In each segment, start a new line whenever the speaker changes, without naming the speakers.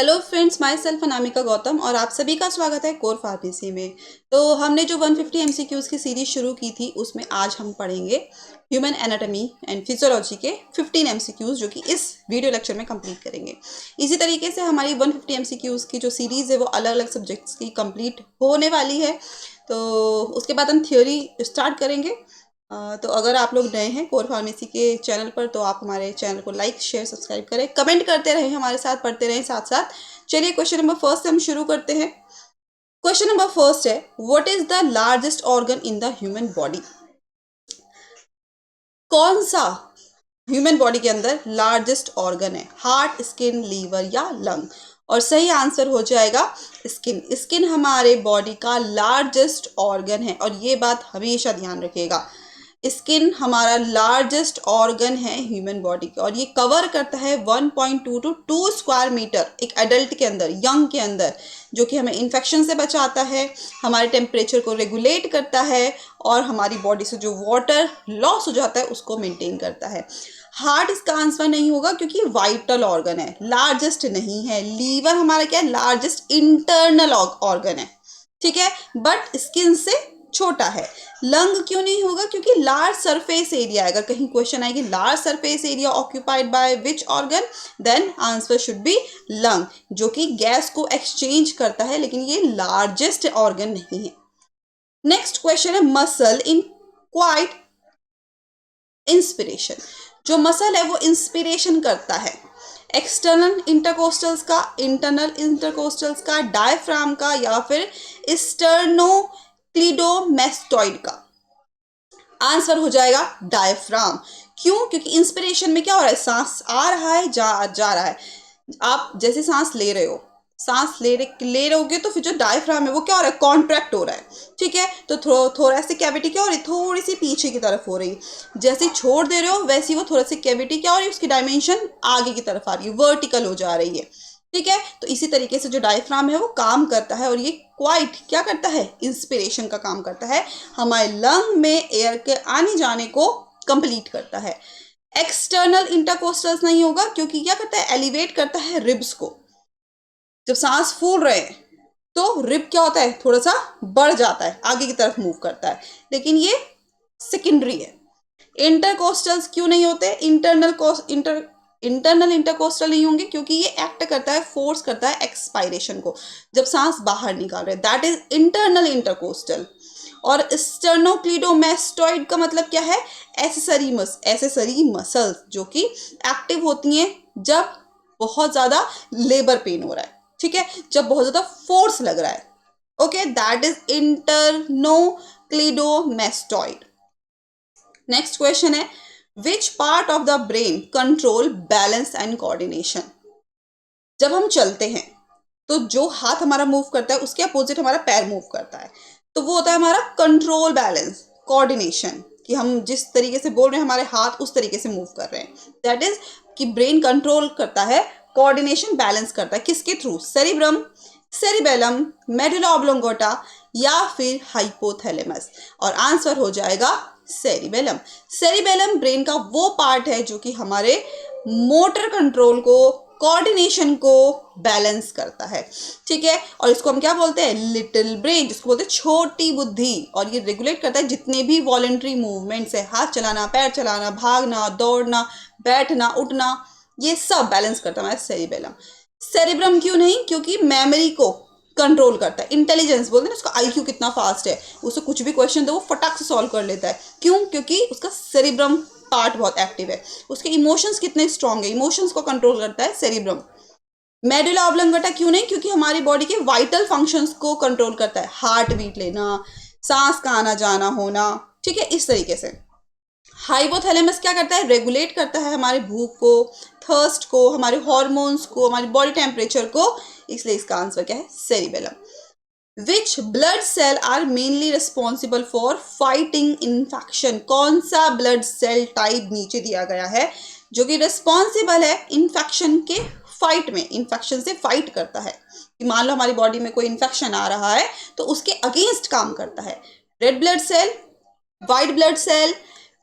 Hello friends, my self Anamika Gautam और आप सभी का स्वागत है कोर फार्मेसी में। तो हमने जो 150 एमसीक्यूज़ की सीरीज शुरू की थी उसमें आज हम पढ़ेंगे ह्यूमन एनाटॉमी एंड फिजियोलॉजी के 15 एमसीक्यूज़ जो कि इस वीडियो लेक्चर में कंप्लीट करेंगे। इसी तरीके से हमारी 150 एमसीक्यूज़ की जो सीरीज़ है वो अलग अलग सब्जेक्ट्स की कंप्लीट होने वाली है। तो उसके बाद हम थ्योरी स्टार्ट करेंगे। तो अगर आप लोग नए हैं कोर फार्मेसी के चैनल पर तो आप हमारे चैनल को लाइक शेयर सब्सक्राइब करें, कमेंट करते रहें, हमारे साथ पढ़ते रहें साथ साथ। चलिए क्वेश्चन नंबर फर्स्ट से हम शुरू करते हैं। क्वेश्चन नंबर फर्स्ट है, what is the largest organ in the human body? कौन सा ह्यूमन बॉडी के अंदर लार्जेस्ट ऑर्गन है? हार्ट, स्किन, लीवर या लंग? और सही आंसर हो जाएगा स्किन। स्किन हमारे बॉडी का लार्जेस्ट ऑर्गन है और ये बात हमेशा ध्यान रखिएगा। स्किन हमारा लार्जेस्ट ऑर्गन है ह्यूमन बॉडी का और ये कवर करता है 1.2 टू 2 स्क्वायर मीटर एक एडल्ट के अंदर, यंग के अंदर, जो कि हमें इन्फेक्शन से बचाता है, हमारे टेम्परेचर को रेगुलेट करता है और हमारी बॉडी से जो वाटर लॉस हो जाता है उसको मेंटेन करता है। हार्ट इसका आंसर नहीं होगा क्योंकि वाइटल ऑर्गन है, लार्जेस्ट नहीं है। लीवर हमारा क्या है? लार्जेस्ट इंटरनल ऑर्गन है, ठीक है, बट स्किन से छोटा है। लंग क्यों नहीं होगा? क्योंकि लार्ज सरफेस एरिया, अगर कहीं क्वेश्चन आएगी large surface area occupied by which organ, then answer should be lung, जो कि गैस को एक्सचेंज करता है, लेकिन ये लार्जेस्ट ऑर्गन नहीं है। नेक्स्ट क्वेश्चन है, मसल इन क्वाइट इंस्पिरेशन। जो मसल है वो इंस्पिरेशन करता है एक्सटर्नल इंटरकोस्टल्स का, इंटरनल इंटरकोस्टल्स का, डायफ्राम का या फिर स्टर्नोक्लीडोमेस्टॉइड का? आंसर हो जाएगा डायफ्राम। क्यों? क्योंकि इंस्पिरेशन में क्या हो रहा है? सांस आ रहा है, जा रहा है। आप जैसे सांस ले रहे हो, सांस ले रहोगे तो फिर जो डायफ्राम है वो क्या हो रहा है? कॉन्ट्रैक्ट हो रहा है, ठीक है। तो थोरेसिक कैविटी क्या हो रही है? थोड़ी सी पीछे की तरफ हो रही है। जैसे छोड़ दे रहे हो वैसे वो थोरेसिक कैविटी क्या हो रही है? उसकी डायमेंशन आगे की तरफ आ रही है, वर्टिकल हो जा रही है, ठीक है। तो इसी तरीके से जो डायफ्राम है वो काम करता है और ये क्वाइट क्या करता है? इंस्पिरेशन का काम करता है, हमारे लंग में एयर के आने जाने को कंप्लीट करता है। एक्सटर्नल इंटरकोस्टल्स नहीं होगा क्योंकि क्या करता है? एलिवेट करता है रिब्स को। जब सांस फूल रहे हैं तो रिब क्या होता है? थोड़ा सा बढ़ जाता है, आगे की तरफ मूव करता है, लेकिन ये सेकेंडरी है। इंटरकोस्टल्स क्यों नहीं होते? इंटरनल इंटरकोस्टल नहीं होंगे क्योंकि ये एक्ट करता है, फोर्स करता है एक्सपायरेशन को, जब सांस बाहर निकाल रहे हैं, दैट इज इंटरनल इंटरकोस्टल। और स्टर्नोक्लीडोमेस्टॉइड का मतलब क्या है? एसेसरी मसल्स जो कि एक्टिव होती हैं जब बहुत ज्यादा लेबर पेन हो रहा है, ठीक है, जब बहुत ज्यादा फोर्स लग रहा है। Okay, that is sternocleidomastoid. Next question है, which part of the brain control balance and coordination? जब हम चलते हैं तो जो हाथ हमारा मूव करता है उसके अपोजिट हमारा पैर मूव करता है, तो वो होता है हमारा कंट्रोल, बैलेंस, कोऑर्डिनेशन, कि हम जिस तरीके से बोल रहे हैं हमारे हाथ उस तरीके से मूव कर रहे हैं, दैट इज कि ब्रेन कंट्रोल करता है, कोऑर्डिनेशन बैलेंस करता है। किसके थ्रू? सेरिब्रम, सेरिबेलम, मेडुला ऑब्लोंगोटा या फिर हाइपोथैलेमस? और आंसर हो जाएगा सेरिबेलम। सेरिबेलम ब्रेन का वो पार्ट है जो कि हमारे मोटर कंट्रोल को, कोऑर्डिनेशन को बैलेंस करता है, ठीक है। और इसको हम क्या बोलते हैं? लिटिल ब्रेन, जिसको बोलते हैं छोटी बुद्धि। और ये रेगुलेट करता है जितने भी वॉलेंट्री मूवमेंट्स है, हाथ चलाना, पैर चलाना, भागना, दौड़ना, बैठना, उठना, ये सब बैलेंस करता है हमारा सेरिबेलम। सेरिब्रम क्यों नहीं? क्योंकि मेमोरी को कंट्रोल करता है, इंटेलिजेंस बोलते हैं ना, उसका आईक्यू कितना फास्ट है, उससे कुछ भी क्वेश्चन दो वो फटाक से सॉल्व कर लेता है। क्यों? क्योंकि उसका सेरिब्रम पार्ट बहुत एक्टिव है। उसके इमोशंस कितने स्ट्रांग है, इमोशंस को कंट्रोल करता है सेरिब्रम। मेडुला ऑब्लोंगेटा क्यों नहीं? क्योंकि हमारी बॉडी के वाइटल फंक्शंस को कंट्रोल करता है, हार्ट बीट लेना, सांस का आना जाना होना, ठीक है, इस तरीके से। हाइपोथैलेमस क्या करता है? रेगुलेट करता है हमारे भूख को, थर्स्ट को, हमारे हॉर्मोन्स को, हमारी बॉडी टेम्परेचर को, इसलिए इसका आंसर क्या है? Cerebellum. Which blood cell are mainly responsible for fighting infection? कौन सा ब्लड सेल टाइप नीचे दिया गया है जो कि रिस्पॉन्सिबल है इन्फेक्शन के फाइट में, इन्फेक्शन से फाइट करता है? कि मान लो हमारी बॉडी में कोई इन्फेक्शन आ रहा है तो उसके अगेंस्ट काम करता है। Red blood cell, white blood cell,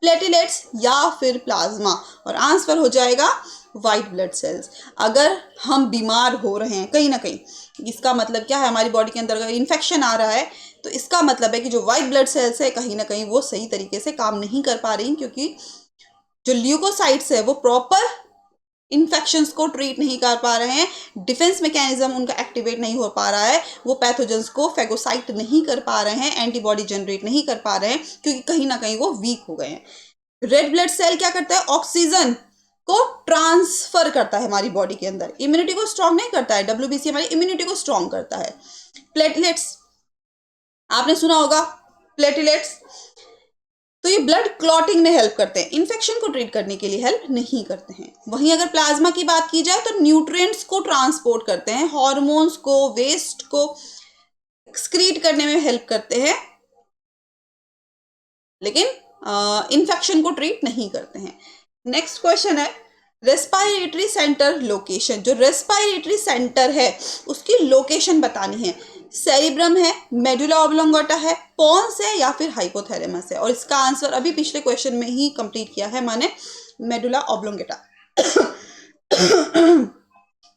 platelets या फिर प्लाज्मा? और आंसर हो जाएगा वाइट ब्लड सेल्स। अगर हम बीमार हो रहे हैं कहीं ना कहीं, इसका मतलब क्या है, हमारी बॉडी के अंदर अगर इन्फेक्शन आ रहा है तो इसका मतलब है कि जो वाइट ब्लड सेल्स है कहीं ना कहीं वो सही तरीके से काम नहीं कर पा रही, क्योंकि जो ल्यूकोसाइट्स है वो प्रॉपर इन्फेक्शंस को ट्रीट नहीं कर पा रहे हैं, डिफेंस मैकेनिज्म उनका एक्टिवेट नहीं हो पा रहा है, वो पैथोजेंस को फैगोसाइट नहीं कर पा रहे हैं, एंटीबॉडी जनरेट नहीं कर पा रहे हैं, क्योंकि कहीं ना कहीं वो वीक हो गए हैं। रेड ब्लड सेल क्या करता है, ऑक्सीजन को ट्रांसफर करता है हमारी बॉडी के अंदर, इम्यूनिटी को स्ट्रांग नहीं करता है, डब्ल्यूबीसी हमारी इम्यूनिटी को स्ट्रांग करता है। प्लेटलेट्स आपने सुना होगा, प्लेटलेट्स तो ये ब्लड क्लॉटिंग में हेल्प करते हैं, इन्फेक्शन को ट्रीट करने के लिए हेल्प नहीं करते हैं। वहीं अगर प्लाज्मा की बात की जाए तो न्यूट्रिएंट्स को ट्रांसपोर्ट करते हैं, हार्मोन्स को, वेस्ट को एक्सक्रीट करने में हेल्प करते हैं, लेकिन इन्फेक्शन को ट्रीट नहीं करते हैं। नेक्स्ट क्वेश्चन है रेस्पिरेटरी सेंटर लोकेशन। जो रेस्पिरेटरी सेंटर है उसकी लोकेशन बतानी है। सेरिब्रम है, मेडुला ऑब्लोंगेटा है, पोन्स है या फिर हाइपोथैलेमस है। और इसका आंसर अभी पिछले क्वेश्चन में ही कंप्लीट किया है मैंने, मेडुला ऑब्लोंगेटा।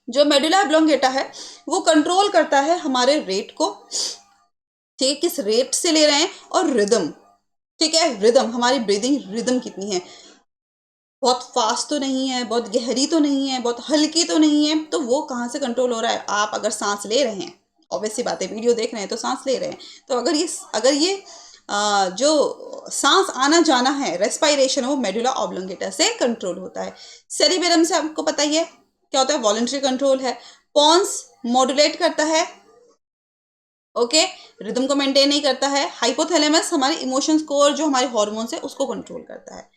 जो मेडुला ऑब्लोंगेटा है वो कंट्रोल करता है हमारे रेट को, ठीक है, किस रेट से ले रहे हैं, और रिदम, ठीक है, रिदम, हमारी ब्रीदिंग रिदम कितनी है, बहुत फास्ट तो नहीं है, बहुत गहरी तो नहीं है, बहुत हल्की तो नहीं है, तो वो कहाँ से कंट्रोल हो रहा है। आप अगर सांस ले रहे हैं, ऑब्वियस सी बात है, वीडियो देख रहे हैं तो सांस ले रहे हैं, तो अगर ये जो सांस आना जाना है, रेस्पिरेशन, वो मेडुला ऑब्लोंगेटा से कंट्रोल होता है। सेरिबेरम से आपको पता ही है क्या होता है, वॉलंटरी कंट्रोल है। पोन्स मॉड्यूलेट करता है, ओके, रिदम को मेंटेन नहीं करता है। हाइपोथैलेमस हमारे इमोशंस को और जो हमारे हार्मोन्स है उसको कंट्रोल करता है।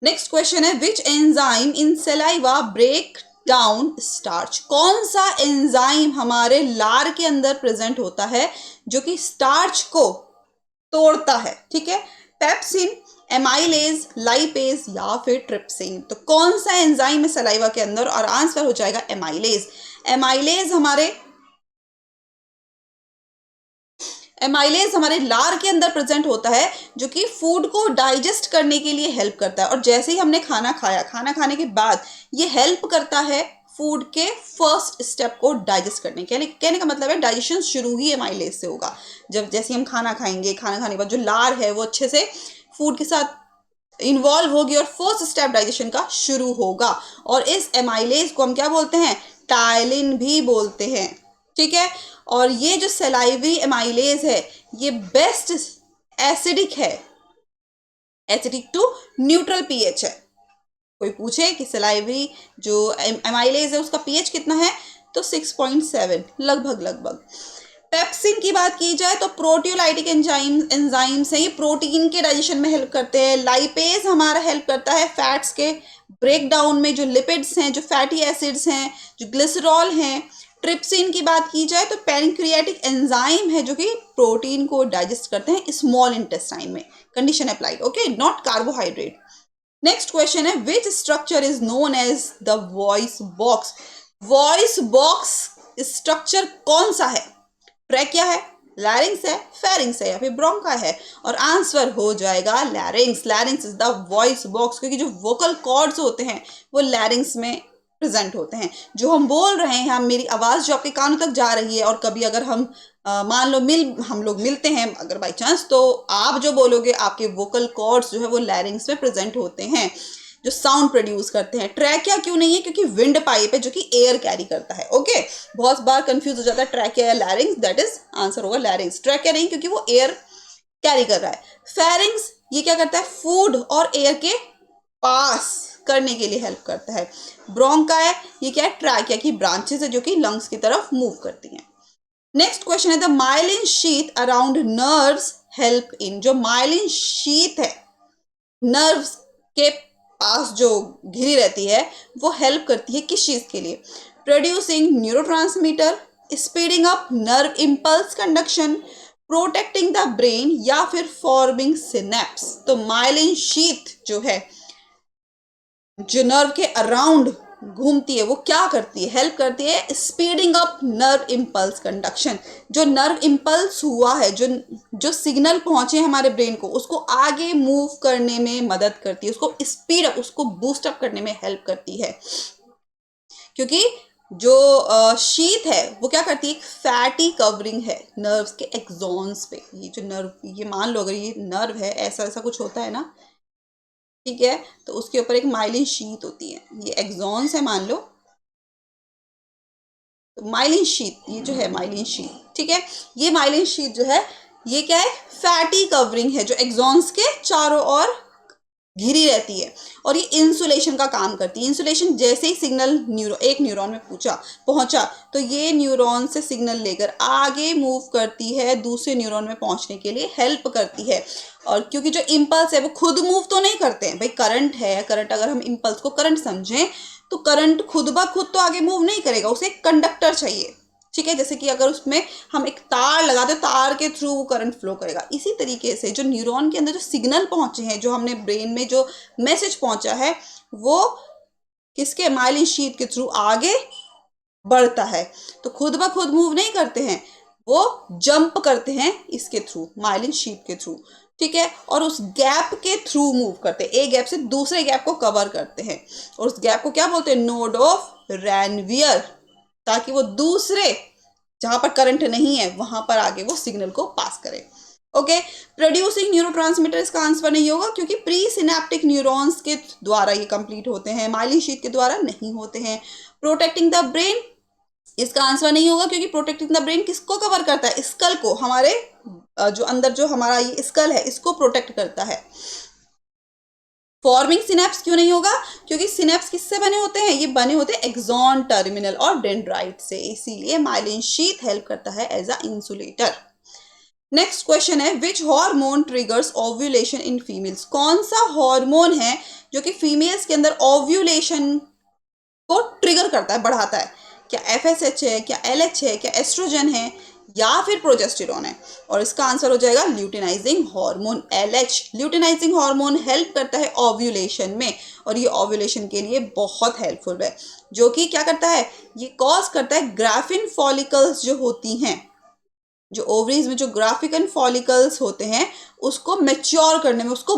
नेक्स्ट क्वेश्चन है which enzyme in saliva break down starch. कौन सा एंजाइम हमारे लार के अंदर प्रेजेंट होता है जो कि स्टार्च को तोड़ता है, ठीक है, पेप्सिन, एमाइलेज, लाइपेज या फिर ट्रिप्सिन। तो कौन सा एंजाइम है सलाइवा के अंदर, और आंसर हो जाएगा एमाइलेज। एमाइलेज हमारे लार के अंदर प्रेजेंट होता है जो कि फूड को डाइजेस्ट करने के लिए हेल्प करता है। और जैसे ही हमने खाना खाया, खाना खाने के बाद ये हेल्प करता है फूड के फर्स्ट स्टेप को डाइजेस्ट करने के। कहने का मतलब है डाइजेशन शुरू ही एमाइलेज से होगा। जब जैसे हम खाना खाएंगे, खाना खाने के बाद जो लार है वो अच्छे से फूड के साथ इन्वॉल्व होगी और फर्स्ट स्टेप डाइजेशन का शुरू होगा। और इस एमाइलेज को हम क्या बोलते हैं, टाइलिन भी बोलते हैं, ठीक है। और ये जो सलाइवरी एमाइलेज है ये बेस्ट एसिडिक है, एसिडिक टू न्यूट्रल पीएच है। कोई पूछे कि सलाइवरी जो एमाइलेज है उसका पीएच कितना है, तो 6.7 लगभग। पेप्सिन की बात की जाए तो प्रोटियोलाइटिक एंजाइम्स हैं, ये प्रोटीन के डाइजेशन में हेल्प करते हैं। लाइपेज हमारा हेल्प करता है फैट्स के ब्रेक डाउन में, जो लिपिड्स हैं, जो फैटी एसिड्स हैं, जो ग्लिसरॉल हैं। ट्रिप्सिन की बात की जाए तो पैनक्रियाटिक एंजाइम है जो कि प्रोटीन को डाइजेस्ट करते हैं स्मॉल इंटेस्टाइन में। Condition applied, okay, not carbohydrate. Next question है which structure is known as the voice box. Voice box structure कौन सा है, ट्रैकिया है, लैरिंग्स है, फेरिंग्स है या फिर ब्रोंका है। और आंसर हो जाएगा लैरिंग्स। लैरिंग्स इज द वॉइस बॉक्स, क्योंकि जो वोकल कॉर्ड्स होते हैं वो लैरिंग्स में प्रेजेंट होते हैं। जो हम बोल रहे हैं, हम मेरी आवाज़ जो आपके कानों तक जा रही है, और कभी अगर हम मान लो हम लोग मिलते हैं अगर बाई चांस, तो आप जो बोलोगे आपके वोकल कॉर्ड्स जो है वो लैरिंग्स में प्रेजेंट होते हैं, जो साउंड प्रोड्यूस करते हैं। ट्रैकिया क्यों नहीं है, क्योंकि विंड पाइप है जो कि एयर कैरी करता है, ओके। बहुत बार कंफ्यूज हो जाता है ट्रैकिया या लैरिंग्स, दैट इज आंसर होगा लैरिंग्स। ट्रैकिया नहीं क्योंकि वो एयर कैरी कर रहा है। फेरिंग्स ये क्या करता है, फूड और एयर के पास करने के लिए हेल्प करता है। ब्रोंका है, ये क्या है, ट्रैकिया की ब्रांचेस है जो कि लंग्स की तरफ मूव करती हैं। नेक्स्ट क्वेश्चन है the myelin sheath around nerves help in. जो माइलिन शीथ है, नर्व्स के पास जो घिरी रहती है, वो हेल्प करती है किस चीज के लिए, producing neurotransmitter, speeding up nerve impulse conduction, protecting the brain या फिर फॉर्मिंग सिनेप्स। तो माइलिन शीथ जो है, जो नर्व के अराउंड घूमती है वो क्या करती है, हेल्प करती है speeding up nerve impulse conduction. जो नर्व इम्पल्स हुआ है, जो जो सिग्नल पहुंचे हमारे ब्रेन को, उसको आगे मूव करने में मदद करती है, उसको स्पीड अप, उसको बूस्ट अप करने में हेल्प करती है। क्योंकि जो शीथ है वो क्या करती है, एक फैटी कवरिंग है नर्व्स के एक्सॉन्स पे। ये जो नर्व, ये मान लो अगर ये नर्व है, ऐसा ऐसा कुछ होता है ना, ठीक है, तो उसके ऊपर एक माइलिन शीथ होती है, ये एक्सॉन्स है मान लो, तो माइलिन शीथ, ये जो है माइलिन शीथ, ठीक है, ये माइलिन शीथ जो है ये क्या है, फैटी कवरिंग है जो एक्सॉन्स के चारों ओर घिरी रहती है, और ये इंसुलेशन का काम करती है। इंसुलेशन, जैसे ही सिग्नल एक न्यूरॉन में पहुंचा तो ये न्यूरॉन से सिग्नल लेकर आगे मूव करती है, दूसरे न्यूरॉन में पहुंचने के लिए हेल्प करती है। और क्योंकि जो इम्पल्स है वो खुद मूव तो नहीं करते हैं भाई, करंट है, करंट अगर हम इम्पल्स को करंट समझें तो करंट खुद ब खुद तो आगे मूव नहीं करेगा, उसे एक कंडक्टर चाहिए, ठीक है। जैसे कि अगर उसमें हम एक तार लगाते हैं, तार के थ्रू वो करंट फ्लो करेगा। इसी तरीके से जो न्यूरॉन के अंदर जो सिग्नल पहुंचे हैं, जो हमने ब्रेन में जो मैसेज पहुंचा है, वो किसके, माइलिन शीथ के थ्रू आगे बढ़ता है। तो खुद ब खुद मूव नहीं करते हैं, वो जंप करते हैं इसके थ्रू, माइलिन शीथ के थ्रू, ठीक है। और उस गैप के थ्रू मूव करते हैं, एक गैप से दूसरे गैप को कवर करते हैं, और उस गैप को क्या बोलते हैं, नोड ऑफ रैनवियर, ताकि वो दूसरे जहां पर करंट नहीं है वहां पर आगे वो सिग्नल को पास करे। ओके, प्रोड्यूसिंग न्यूरोट्रांसमीटर इसका आंसर नहीं होगा, क्योंकि प्री सिनेप्टिक न्यूरॉन्स के द्वारा ये कंप्लीट होते हैं, माइलिन शीथ के द्वारा नहीं होते हैं। प्रोटेक्टिंग द ब्रेन इसका आंसर नहीं होगा, क्योंकि प्रोटेक्टिंग द ब्रेन किसको कवर करता है, स्कल को, हमारे जो अंदर जो हमारा ये स्कल है इसको प्रोटेक्ट करता है। फॉर्मिंग सिनेप्स क्यों नहीं होगा, क्योंकि सिनेप्स किससे बने होते हैं, ये बने होते हैं एक्सॉन टर्मिनल और डेंड्राइट से, इसीलिए माइलिन शीथ हेल्प करता है as a insulator. Next question है, which hormone triggers ovulation in females. कौन सा हार्मोन है जो कि फीमेल्स के अंदर ओव्यूलेशन को ट्रिगर करता है, बढ़ाता है। क्या एफएसएच है, क्या एलएच है, क्या एस्ट्रोजन है, या फिर प्रोजेस्टेरॉन है। और इसका आंसर हो जाएगा luteinizing hormone, LH. Luteinizing hormone help करता है ओव्यूलेशन में, और ये ओव्यूलेशन के लिए बहुत हेल्पफुल है, जो कि क्या करता है, ये कॉज करता है ग्राफिन फॉलिकल्स जो होती हैं, जो ओवरीज में जो ग्राफिकन फॉलिकल्स होते हैं उसको मैच्योर करने में, उसको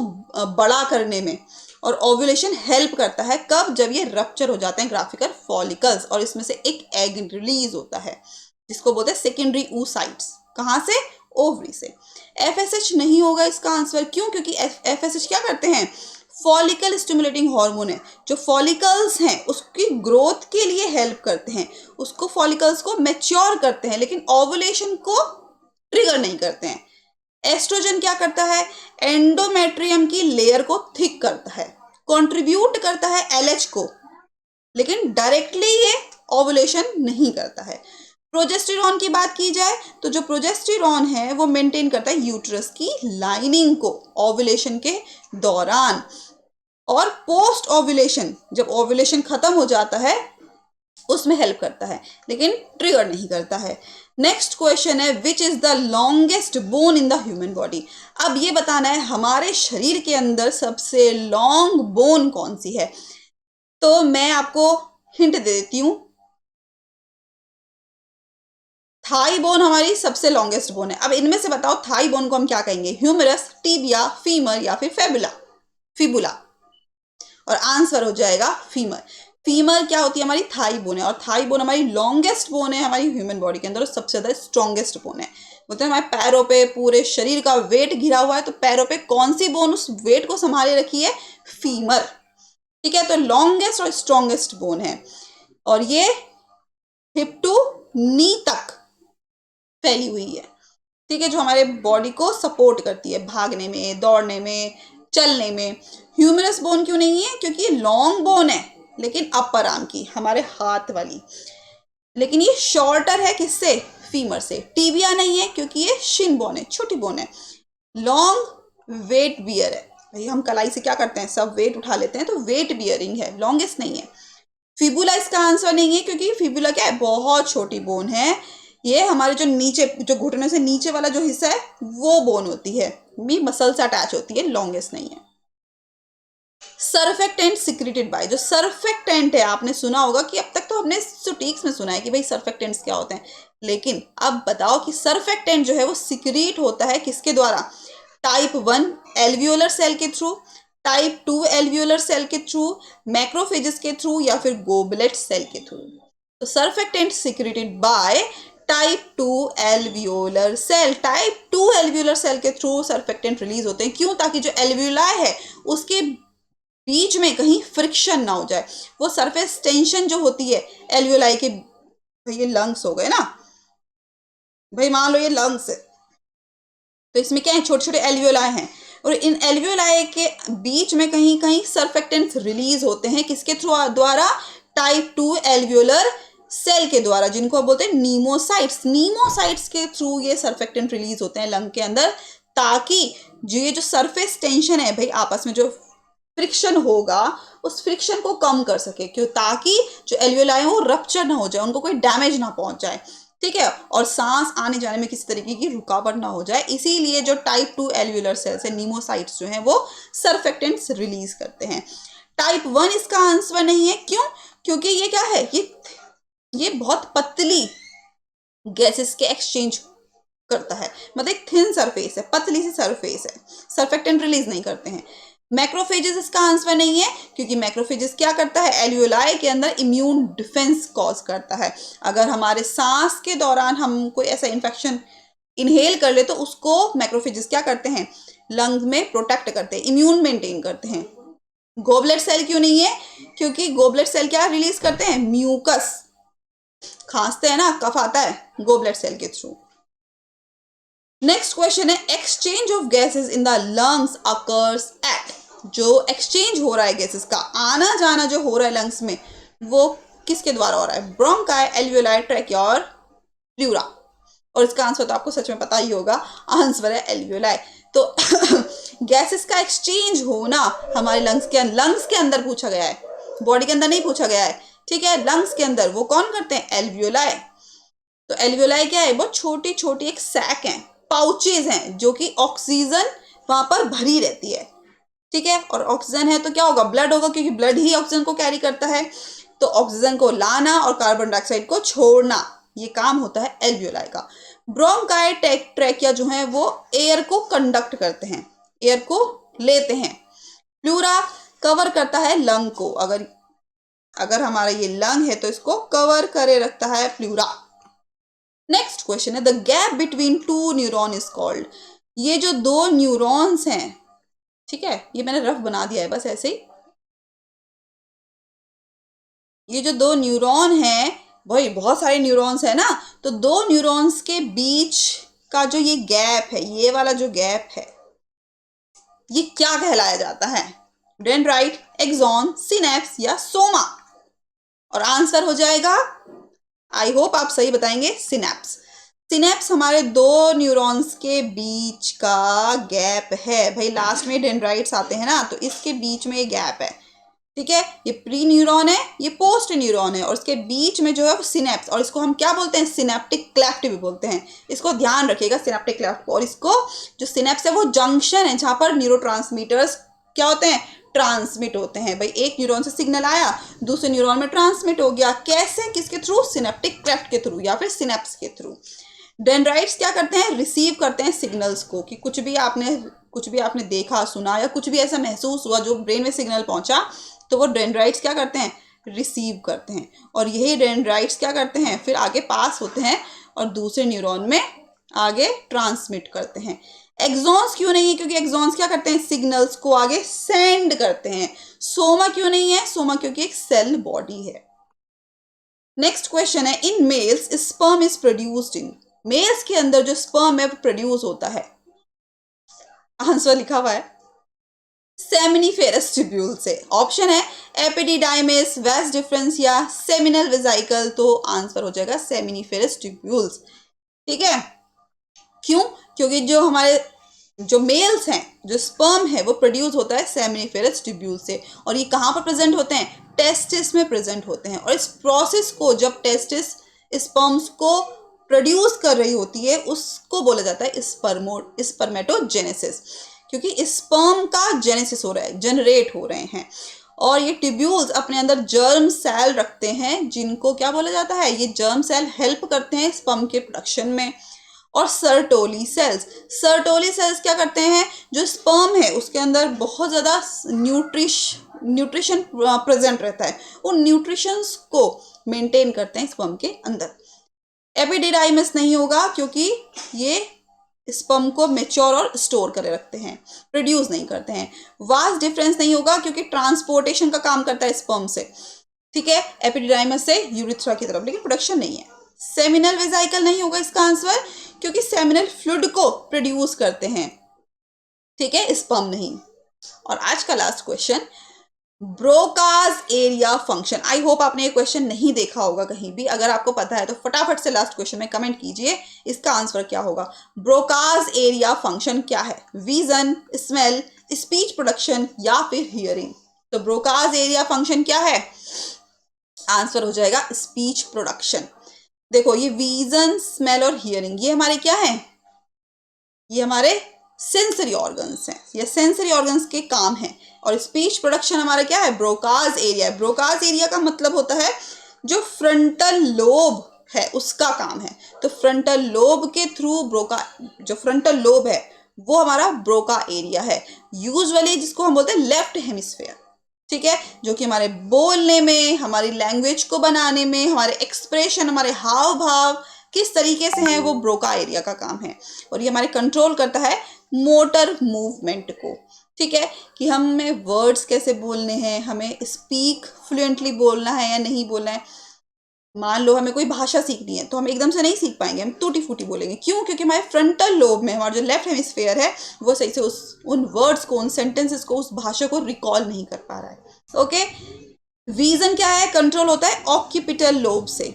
बड़ा करने में। और ओव्यूलेशन हेल्प करता है कब, जब ये रप्चर हो जाते हैं ग्राफिकल फॉलिकल्स, और इसमें से एक एग रिलीज होता है जिसको बोलते हैं सेकेंडरी oocytes। कहाँ से, ओवरी से। एफएसएच नहीं होगा इसका आंसर, क्यों, क्योंकि एफएसएच क्या करते हैं, फॉलिकल स्टिमुलेटिंग हार्मोन है, जो फॉलिकल्स हैं उसकी ग्रोथ के लिए हेल्प करते हैं, उसको फॉलिकल्स को मैच्योर करते हैं, लेकिन ओव्यूलेशन को ट्रिगर नहीं करते हैं। एस्ट्रोजन क्या करता है, एंडोमेट्रियम की लेयर को थिक करता है, कंट्रीब्यूट करता है एलएच को, लेकिन डायरेक्टली ये ओवुलेशन नहीं करता है। प्रोजेस्टेरॉन की बात की जाए तो जो प्रोजेस्टेरॉन है वो मेंटेन करता है यूट्रस की लाइनिंग को ओवुलेशन के दौरान, और पोस्ट ओवुलेशन, जब ओवुलेशन खत्म हो जाता है उसमें हेल्प करता है, लेकिन ट्रिगर नहीं करता है। नेक्स्ट क्वेश्चन है, which is the longest bone in the human body. अब ये बताना है हमारे शरीर के अंदर सबसे लॉन्ग बोन कौन सी है। तो मैं आपको हिंट दे देती हूं, थाई बोन हमारी सबसे लॉन्गेस्ट बोन है। अब इनमें से बताओ थाई बोन को हम क्या कहेंगे, ह्यूमरस, टिबिया, फीमर, या फिर फिबुला। और आंसर हो जाएगा फीमर। फीमर क्या होती है, हमारी थाई बोन है, और थाई बोन हमारी लॉन्गेस्ट बोन है हमारी ह्यूमन बॉडी के अंदर, और सबसे ज्यादा स्ट्रॉन्गेस्ट बोन है। बोलते हैं हमारे पैरों पे पूरे शरीर का वेट घिरा हुआ है, तो पैरों पे कौन सी बोन उस वेट को संभाले रखी है, फीमर, ठीक है। तो लॉन्गेस्ट और स्ट्रॉन्गेस्ट बोन है, और ये हिप टू नी तक फैली हुई है, ठीक है, जो हमारे बॉडी को सपोर्ट करती है भागने में, दौड़ने में, चलने में। ह्यूमरस बोन क्यों नहीं है, क्योंकि ये लॉन्ग बोन है लेकिन अपर आर्म की, हमारे हाथ वाली, लेकिन ये शॉर्टर है किससे, फीमर से। टिबिया नहीं है क्योंकि ये शिन बोन है, छोटी बोन है। लॉन्ग वेट बियर है, भाई हम कलाई से क्या करते हैं, सब वेट उठा लेते हैं, तो वेट बियरिंग है, लॉन्गेस्ट नहीं है। फिबुला इसका आंसर नहीं है, क्योंकि फिबुला क्या है, बहुत छोटी बोन है, ये हमारे जो नीचे, जो घुटने से नीचे वाला जो हिस्सा है वो बोन होती है, मी मसल से अटैच होती है, लॉन्गेस्ट नहीं है। सर्फेक्टेंट सिक्रेटेड बाय, जो सर्फेक्टेंट है, आपने सुना होगा कि अब तक तो हमने सुटीक्स में सुना है कि भाई सर्फेक्टेंट्स क्या होते हैं, लेकिन अब बताओ कि सर्फेक्टेंट जो है वो सिक्रीट होता है किसके द्वारा? टाइप 1 एल्वियोलर सेल के थ्रू, टाइप 2 एल्वियोलर सेल के थ्रू, मैक्रोफेजेस के थ्रू, या फिर गोबलेट सेल के थ्रू। तो surfactant secreted by type 2 alveolar cell, type 2 alveolar cell के थ्रू सर्फेक्टेंट रिलीज होते हैं। क्यों? ताकि जो एल्वियोलाई है उसके बीच में कहीं फ्रिक्शन ना हो जाए, वो सरफेस टेंशन जो होती है एल्वियोलाई के, ये लंग्स हो गए ना भाई, मान लो ये लंग्स है, तो इसमें क्या है, छोटे छोटे एल्वियोलाई हैं, और इन एल्वियोलाई के बीच में कहीं कहीं सर्फेक्टेंट्स रिलीज होते हैं, किसके थ्रू द्वारा? टाइप 2 एल्वियोलर सेल के द्वारा, जिनको बोलते हैं नीमोसाइट्स। नीमोसाइट्स के थ्रू ये सर्फेक्टेंट रिलीज होते हैं लंग के अंदर, ताकि ये जो सरफेस टेंशन है भाई, आपस में जो फ्रिक्शन होगा उस फ्रिक्शन को कम कर सके, क्यों? ताकि जो एल्वियोलाई है वो रप्चर ना हो जाए, उनको कोई डैमेज ना पहुंच जाए, ठीक है, और सांस आने जाने में किसी तरीके की रुकावट ना हो जाए। इसीलिए जो टाइप 2 एल्वियोलर सेल्स है, नीमोसाइट्स जो हैं, वो सर्फेक्टेंट्स रिलीज करते हैं। टाइप 1 इसका आंसर नहीं है। क्यों? क्योंकि ये क्या है, ये बहुत पतली गैसेस के एक्सचेंज करता है, मतलब एक थिन सरफेस है, पतली सी सरफेस है, सर्फेक्टेंट रिलीज नहीं करते हैं। मैक्रोफेजेस इसका आंसर नहीं है, क्योंकि मैक्रोफेजेस क्या करता है, एल्वियोलाई के अंदर इम्यून डिफेंस कॉज करता है। अगर हमारे सांस के दौरान हम कोई ऐसा इन्फेक्शन इनहेल कर ले तो उसको मैक्रोफेजेस क्या करते हैं, लंग्स में प्रोटेक्ट करते हैं, इम्यून मेंटेन करते हैं। गोबलेट सेल क्यों नहीं है? क्योंकि गोबलेट सेल क्या रिलीज करते हैं, म्यूकस, खांसते हैं ना, कफ आता है, गोबलेट सेल के थ्रू। नेक्स्ट क्वेश्चन है, exchange of gases in the lungs occurs at, जो एक्सचेंज हो रहा है गैसेस का, आना जाना जो हो रहा है लंग्स में, वो किसके द्वारा हो रहा है? ब्रोंकाई, एल्वियोलाई, ट्रैकिया और प्लूरा। और इसका आंसर तो आपको सच में पता ही होगा, आंसर है एल्वियोलाई। तो गैसेस का एक्सचेंज होना हमारे लंग्स के अंदर पूछा गया है, बॉडी के अंदर नहीं पूछा गया है, ठीक है, लंग्स के अंदर वो कौन करते हैं? एल्वियोलाई। तो एल्वियोलाई क्या है, बहुत छोटी छोटी एक सैक है, पाउचेज हैं, जो कि ऑक्सीजन वहां पर भरी रहती है, ठीक है, और ऑक्सीजन है तो क्या होगा, ब्लड होगा, क्योंकि ब्लड ही ऑक्सीजन को कैरी करता है। तो ऑक्सीजन को लाना और कार्बन डाइऑक्साइड को छोड़ना, ये काम होता है एल्वियोलाई का। ब्रोंकाई, ट्रैकिया जो है वो एयर को कंडक्ट करते हैं, एयर को लेते हैं। प्लूरा कवर करता है लंग को, अगर हमारा ये लंग है तो इसको कवर करे रखता है प्लूरा। नेक्स्ट क्वेश्चन है, the gap between two neuron is called, ये जो दो न्यूरॉन्स हैं, ठीक है, ये मैंने रफ बना दिया है बस ऐसे ही, ये जो दो न्यूरॉन हैं, वही बहुत सारे न्यूरॉन्स है ना, तो दो न्यूरॉन्स के बीच का जो ये गैप है, ये वाला जो गैप है, ये क्या कहलाया जाता है? डेंड्राइट, एक्सॉन, सिनेप्स या सोमा? और आंसर हो जाएगा, आई होप आप सही बताएंगे, सिनेप्स। सिनेप्स हमारे दो न्यूरॉन्स के बीच का गैप है भाई, लास्ट में डेंड्राइट्स आते हैं ना, तो इसके बीच में ये गैप है, ठीक है, ये प्री न्यूरॉन है, ये पोस्ट न्यूरॉन है, और इसके बीच में जो है वो सिनेप्स, और इसको हम क्या बोलते हैं, सिनेप्टिक क्लेफ्ट भी बोलते हैं, इसको ध्यान रखिएगा, सिनेप्टिक क्लेफ्ट। और इसको जो सिनेप्स है वो जंक्शन है जहां पर न्यूरोट्रांसमीटर्स क्या होते हैं, ट्रांसमिट होते हैं भाई, एक न्यूरॉन से सिग्नल आया दूसरे न्यूरॉन में ट्रांसमिट हो गया, कैसे, किसके थ्रू, सिनेप्टिक क्लेफ्ट के थ्रू या फिर सिनेप्स के थ्रू। डेंड्राइट्स क्या करते हैं, रिसीव करते हैं सिग्नल्स को, कि कुछ भी आपने देखा, सुना, या कुछ भी ऐसा महसूस हुआ जो ब्रेन में सिग्नल पहुंचा, तो वो डेंड्राइट्स क्या करते हैं, रिसीव करते हैं, और यही डेंड्राइट्स क्या करते हैं, फिर आगे पास होते हैं और दूसरे न्यूरॉन में आगे ट्रांसमिट करते हैं। एक्सॉन्स क्यों नहीं है? क्योंकि एक्सॉन्स क्या करते हैं, सिग्नल्स को आगे सेंड करते हैं। सोमा क्यों नहीं है? सोमा क्योंकि एक सेल बॉडी है। नेक्स्ट क्वेश्चन है, in males sperm is produced in, males के अंदर जो स्पर्म है प्रोड्यूस होता है, आंसर लिखा हुआ है सेमिनिफेरस ट्यूब्यूल से। ऑप्शन है एपिडिडाइमिस, वेस डिफरेंस या सेमिनल वेसिकल, तो आंसर हो जाएगा सेमिनिफेरस ट्यूब्यूल्स, ठीक है। क्यों? क्योंकि जो हमारे जो मेल्स हैं, जो स्पर्म है वो प्रोड्यूस होता है सेमिनिफेरस ट्यूब्यूल से, और ये कहाँ पर प्रेजेंट होते हैं, टेस्टिस में प्रेजेंट होते हैं। और इस प्रोसेस को जब टेस्टिस स्पर्म्स को प्रोड्यूस कर रही होती है उसको बोला जाता है स्पर्मेटोजेनेसिस। क्योंकि स्पर्म का जेनेसिस हो रहा है, जनरेट हो रहे हैं। और ये ट्यूब्यूल्स अपने अंदर जर्म सेल रखते हैं, जिनको क्या बोला जाता है, ये जर्म सेल हेल्प करते हैं स्पर्म के प्रोडक्शन में। और सर्टोली सेल्स क्या करते हैं, जो स्पर्म है उसके अंदर बहुत ज़्यादा न्यूट्रिशन प्रेजेंट रहता है, उन न्यूट्रिशंस को मेंटेन करते हैं स्पर्म के अंदर। एपिडिडाइमिस नहीं होगा क्योंकि ये स्पर्म को मेच्योर और स्टोर करे रखते हैं, प्रोड्यूस नहीं करते हैं। वास डिफरेंस नहीं होगा क्योंकि ट्रांसपोर्टेशन का काम करता है स्पर्म से, ठीक है, एपिडिडाइमिस से यूरिथ्रा की तरफ, लेकिन प्रोडक्शन नहीं है। सेमिनल वेजाइकल नहीं होगा इसका आंसर, क्योंकि सेमिनल फ्लूइड को प्रोड्यूस करते हैं, ठीक है, स्पर्म नहीं। और आज का last question, Broca's area function. I hope आपने ये क्वेश्चन नहीं देखा होगा कहीं भी, अगर आपको पता है तो फटाफट से लास्ट क्वेश्चन में कमेंट कीजिए इसका आंसर क्या होगा। ब्रोकाज एरिया फंक्शन क्या है, विजन, स्मेल, स्पीच प्रोडक्शन या फिर हियरिंग। तो ब्रोकाज एरिया फंक्शन क्या है, आंसर हो जाएगा स्पीच प्रोडक्शन। देखो ये विजन, स्मेल और हियरिंग ये हमारे क्या है, ये हमारे सेंसरी ऑर्गन्स हैं, ये सेंसरी ऑर्गन्स के काम हैं। और स्पीच प्रोडक्शन हमारा क्या है, ब्रोकाज एरिया। ब्रोकाज एरिया का मतलब होता है जो फ्रंटल लोब है उसका काम है। तो फ्रंटल लोब के थ्रू जो फ्रंटल लोब है वो हमारा ब्रोका एरिया है, यूजुअली जिसको हम बोलते हैं लेफ्ट हेमिस्फेयर, ठीक है, जो कि हमारे बोलने में, हमारी लैंग्वेज को बनाने में, हमारे एक्सप्रेशन, हमारे हाव भाव किस तरीके से हैं, वो ब्रोका एरिया का काम है। और ये हमारे कंट्रोल करता है मोटर मूवमेंट को, ठीक है, कि हमें वर्ड्स कैसे बोलने हैं, हमें स्पीक फ्लुएंटली बोलना है या नहीं बोलना है। मान लो हमें कोई भाषा सीखनी है तो हम एकदम से नहीं सीख पाएंगे, हम टूटी फूटी बोलेंगे। क्यों? क्योंकि हमारे फ्रंटल लोब में हमारा जो लेफ्ट हेमिस्फेयर है वो सही से उन वर्ड्स को, उन सेंटेंसेस को, उस भाषा को रिकॉल नहीं कर पा रहा है। ओके, विजन क्या है, कंट्रोल होता है ऑक्यूपिटल लोब से,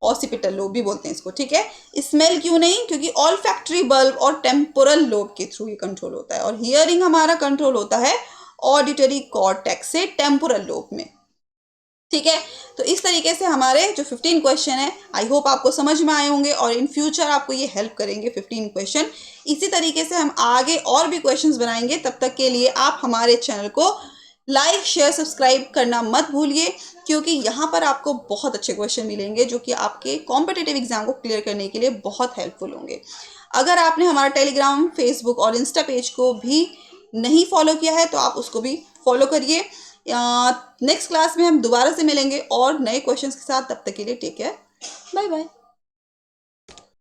ऑसिपिटल लोब भी बोलते हैं इसको, ठीक है। स्मेल क्यों नहीं, क्योंकि ऑल्फैक्टरी बल्ब और टेम्पोरल लोब के थ्रू ये कंट्रोल होता है। और हियरिंग हमारा कंट्रोल होता है ऑडिटरी कॉर्टेक्स से टेम्पोरल लोब में, ठीक है। तो इस तरीके से हमारे जो 15 क्वेश्चन है, आई होप आपको समझ में आए होंगे और इन फ्यूचर आपको ये हेल्प करेंगे 15 क्वेश्चन। इसी तरीके से हम आगे और भी क्वेश्चंस बनाएंगे। तब तक के लिए आप हमारे चैनल को लाइक, शेयर, सब्सक्राइब करना मत भूलिए, क्योंकि यहाँ पर आपको बहुत अच्छे क्वेश्चन मिलेंगे जो कि आपके कॉम्पिटिटिव एग्जाम को क्लियर करने के लिए बहुत हेल्पफुल होंगे। अगर आपने हमारा टेलीग्राम, फेसबुक और इंस्टा पेज को भी नहीं फॉलो किया है तो आप उसको भी फॉलो करिए। नेक्स्ट क्लास में हम दोबारा से मिलेंगे और नए क्वेश्चंस के साथ। तब तक के लिए टेक केयर, बाय बाय।